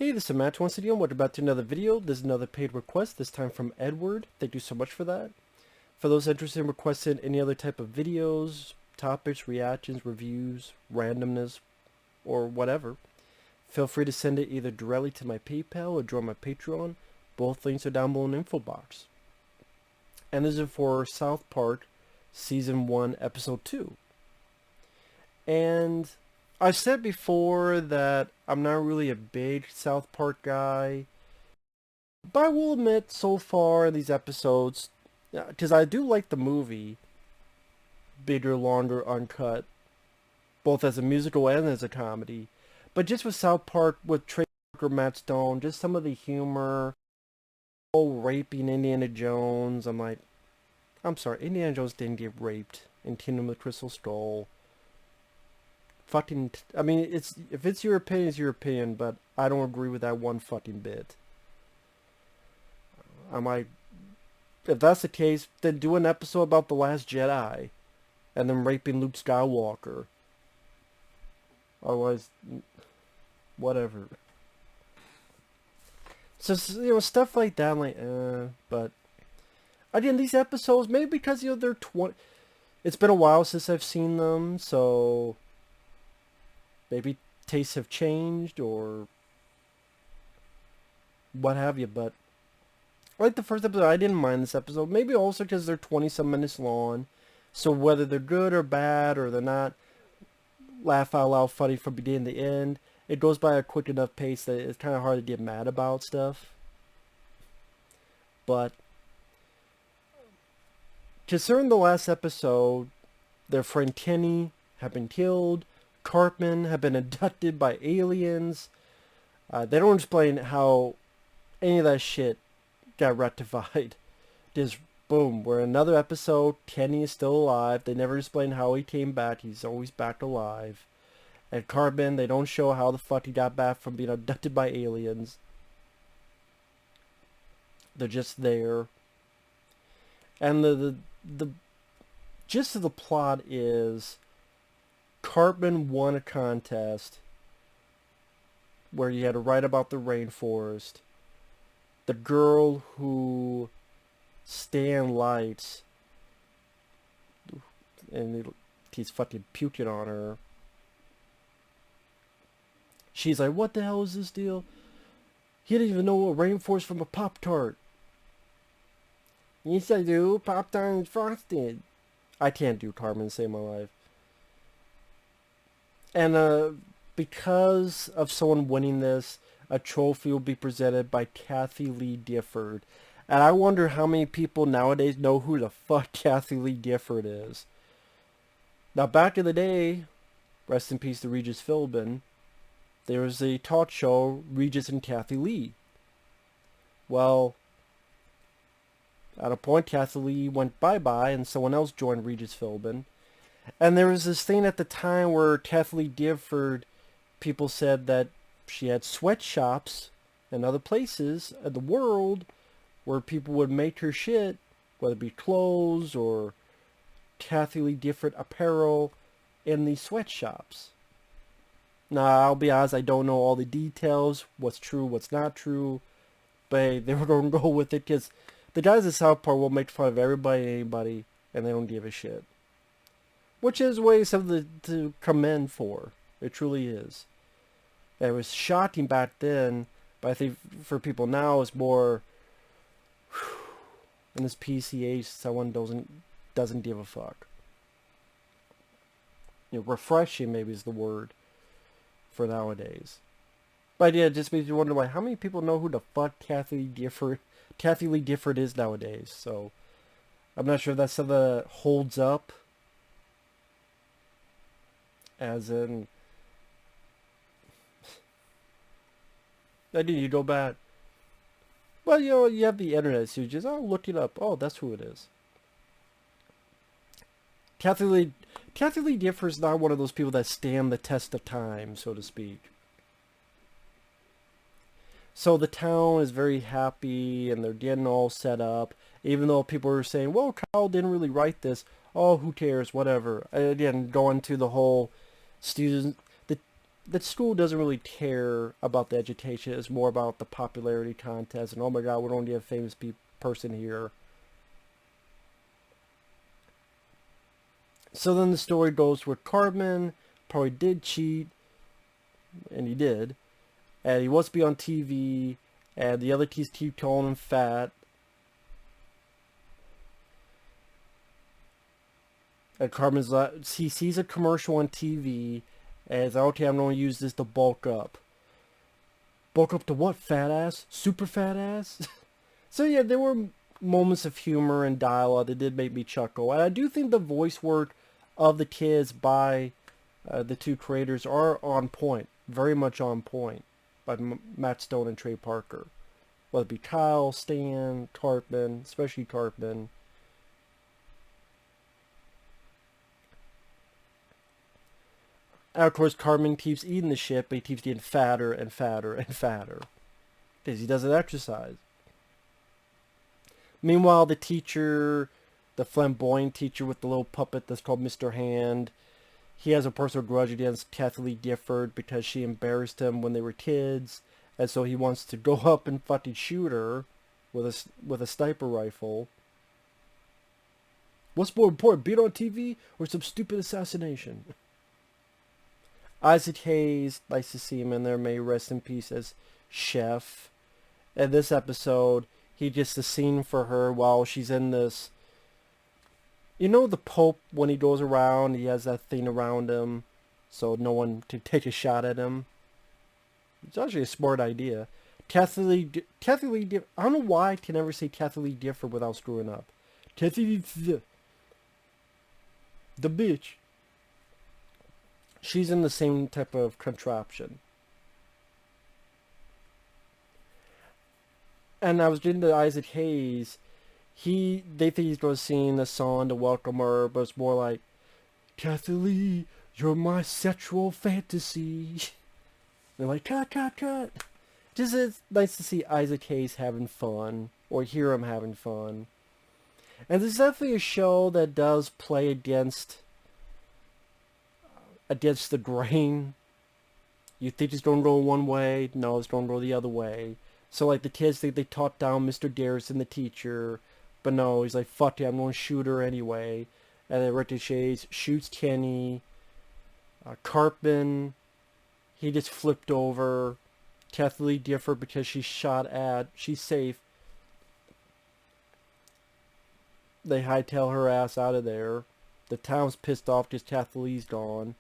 Hey, this is Matt once again. Welcome back to another video. This is another paid request, this time from Edward. Thank you so much for that. For those interested in requesting any other type of videos, topics, reactions, reviews, randomness, or whatever, feel free to send it either directly to my PayPal or join my Patreon. Both links are down below in the info box. And this is for South Park Season 1, Episode 2. And I've said before that I'm not really a big South Park guy, but I will admit so far in these episodes, because I do like the movie, bigger, longer, uncut, both as a musical and as a comedy, but just with South Park, with Trey Parker, Matt Stone, just some of the humor, oh, raping Indiana Jones, I'm sorry, Indiana Jones didn't get raped in Kingdom of the Crystal Skull. I mean, if it's your opinion, it's your opinion, but I don't agree with that one fucking bit. If that's the case, then do an episode about The Last Jedi, and then raping Luke Skywalker. Otherwise, whatever. So, stuff like that, but again, these episodes, maybe because, they're it's been a while since I've seen them, so maybe tastes have changed or what have you, but like the first episode, I didn't mind this episode. Maybe also because they're 20-some minutes long, so whether they're good or bad or they're not laugh out loud funny from beginning to end, it goes by a quick enough pace that it's kind of hard to get mad about stuff. But concerning the last episode, their friend Kenny had been killed. Cartman have been abducted by aliens. They don't explain how any of that shit got rectified. Just boom, we're in another episode. Kenny is still alive. They never explain how he came back. He's always back alive. And Cartman, they don't show how the fuck he got back from being abducted by aliens. They're just there. And the gist of the plot is Cartman won a contest where you had to write about the rainforest. The girl who Stan likes, and he's fucking puking on her. She's like, what the hell is this deal? He didn't even know a rainforest from a Pop-Tart. Yes, I do. Pop-Tart and Frosted. I can't do Cartman to save my life. And because of someone winning this, a trophy will be presented by Kathie Lee Gifford. And I wonder how many people nowadays know who the fuck Kathie Lee Gifford is. Now, back in the day, rest in peace to Regis Philbin, there was a talk show, Regis and Kathie Lee. Well, at a point, Kathie Lee went bye-bye and someone else joined Regis Philbin. And there was this thing at the time where Kathie Lee Gifford, people said that she had sweatshops and other places in the world where people would make her shit, whether it be clothes or Kathie Lee Gifford apparel in these sweatshops. Now, I'll be honest, I don't know all the details, what's true, what's not true, but they were going to go with it because the guys at South Park will make fun of everybody and anybody, and they don't give a shit. Which is way something to commend for. It truly is. It was shocking back then, but I think for people now it's more in this PC age, someone doesn't give a fuck. Refreshing maybe is the word for nowadays. But yeah, it just makes you wonder, like, how many people know who the fuck Kathie Lee Gifford is nowadays. So I'm not sure if that's something that holds up. As in, I mean, you go back. Well, you have the internet, so you just, look it up. Oh, that's who it is. Kathie Lee Gifford is not one of those people that stand the test of time, so to speak. So the town is very happy, and they're getting all set up. Even though people are saying, well, Kyle didn't really write this. Oh, who cares, whatever. Again, going to the whole student, the school doesn't really care about the education. It's more about the popularity contest. And oh my god, we don't need a famous person here. So then the story goes where Cartman probably did cheat, and he did, and he wants to be on TV, and the other kids keep calling him fat. And Cartman's like, he sees a commercial on TV, and he's like, okay, I'm going to use this to bulk up. Bulk up to what, fat ass? Super fat ass? So yeah, there were moments of humor and dialogue that did make me chuckle. And I do think the voice work of the kids by the two creators are on point. Very much on point. By Matt Stone and Trey Parker. Whether it be Kyle, Stan, Cartman, especially Cartman. And of course, Cartman keeps eating the shit, but he keeps getting fatter and fatter and fatter. Because he doesn't exercise. Meanwhile, the teacher, the flamboyant teacher with the little puppet that's called Mr. Hand, he has a personal grudge against Kathie Lee Gifford because she embarrassed him when they were kids, and so he wants to go up and fucking shoot her with a sniper rifle. What's more important, being on TV or some stupid assassination? Isaac Hayes, nice to see him in there. May he rest in peace as Chef. In this episode, he gets the scene for her while she's in this. You know the Pope, when he goes around, he has that thing around him so no one can take a shot at him. It's actually a smart idea. Kathie Lee, I don't know why I can never say Kathie Lee Gifford without screwing up. Kathie Lee, the bitch. She's in the same type of contraption. And I was getting to Isaac Hayes. They think he's going to sing a song to welcome her, but it's more like, Kathie Lee, you're my sexual fantasy. They're like, cut, cut, cut. Just it's nice to see Isaac Hayes having fun, or hear him having fun. And this is definitely a show that does play against the grain. You think it's going to go one way, no, it's going to go the other way. So like the kids think they taught down Mr. Garrison, the teacher, but no, he's like, fuck it, I'm going to shoot her anyway. And then Ricochets shoots Kenny. Cartman, he just flipped over. Kathie Lee Gifford, because she's safe. They hightail her ass out of there. The town's pissed off because Kathie Lee's gone.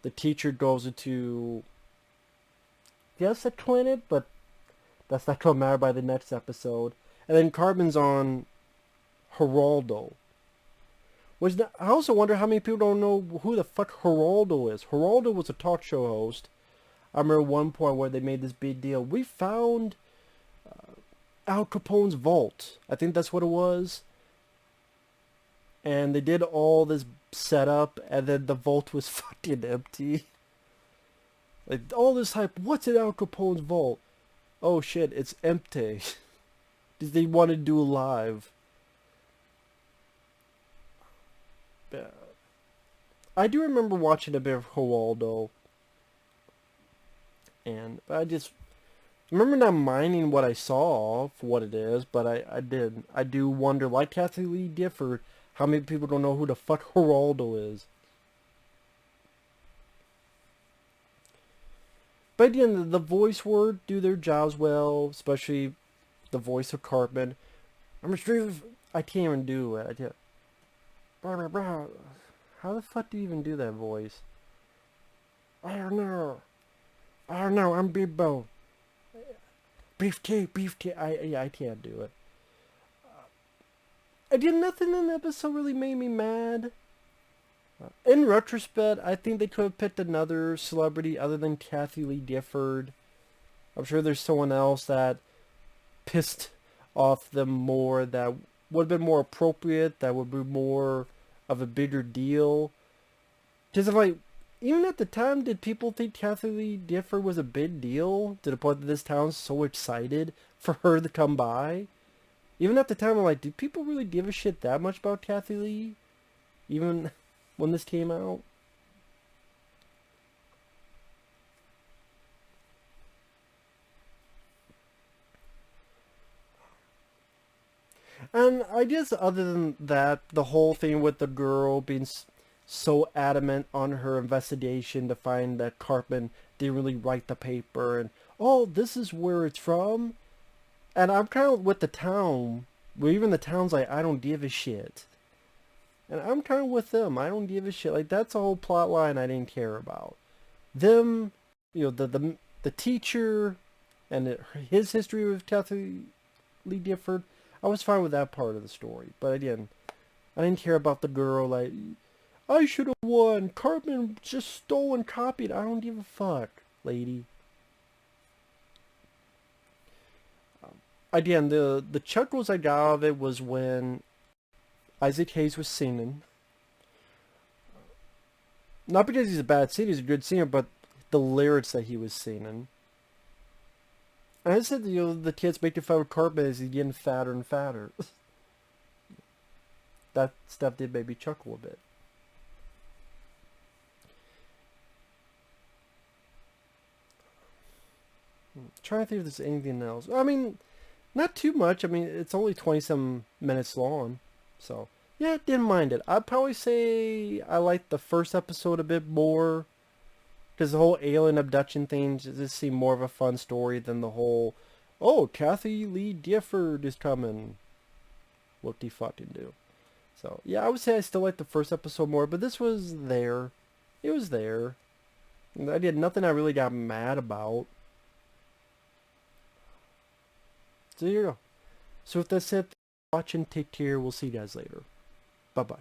The teacher goes into, yes, a clinic, but that's not going to matter by the next episode. And then Cartman's on Geraldo. I also wonder how many people don't know who the fuck Geraldo is. Geraldo was a talk show host. I remember one point where they made this big deal. We found Al Capone's vault. I think that's what it was. And they did all this setup, and then the vault was fucking empty. Like, all this hype, what's in Al Capone's vault? Oh shit, it's empty. Because they wanted to do a live. I do remember watching a bit of Geraldo. And I just remember not minding what I saw for what it is, but I did. I do wonder, like Kathie Lee Gifford, how many people don't know who the fuck Geraldo is. But again, the voice word do their jobs well, especially the voice of Cartman. I can't even do it. How the fuck do you even do that voice? I don't know, I'm Bibbo. Beef tea. I can't do it. Again, nothing in the episode really made me mad. In retrospect, I think they could have picked another celebrity other than Kathie Lee Gifford. I'm sure there's someone else that pissed off them more, that would have been more appropriate, that would be more of a bigger deal. Because even at the time, did people think Kathie Lee Gifford was a big deal? To the point that this town's so excited for her to come by? Even at the time, I'm like, did people really give a shit that much about Kathie Lee? Even when this came out? And I guess other than that, the whole thing with the girl being so adamant on her investigation to find that Cartman didn't really write the paper, and oh, this is where it's from. And I'm kind of with the town, where even the town's like, I don't give a shit. And I'm kind of with them. I don't give a shit. Like, that's a whole plot line I didn't care about. Them, the teacher and his history with Kathy Lee Gifford, I was fine with that part of the story. But again, I didn't care about the girl. Like, I should have won. Cartman just stole and copied. I don't give a fuck, lady. Again, the chuckles I got out of it was when Isaac Hayes was singing. Not because he's a bad singer, he's a good singer, but the lyrics that he was singing. And I said, the kids making fun of Cartman as he's getting fatter and fatter. That stuff did make me chuckle a bit. Trying to think if there's anything else. I mean, not too much. I mean, it's only 20-some minutes long. So, yeah, didn't mind it. I'd probably say I liked the first episode a bit more. Because the whole alien abduction thing just seemed more of a fun story than the whole, oh, Kathy Lee Gifford is coming. What do fucking do? So, yeah, I would say I still like the first episode more, but this was there. It was there. I did nothing I really got mad about. So, here you go. So, with that said, watch and take care. We'll see you guys later. Bye-bye.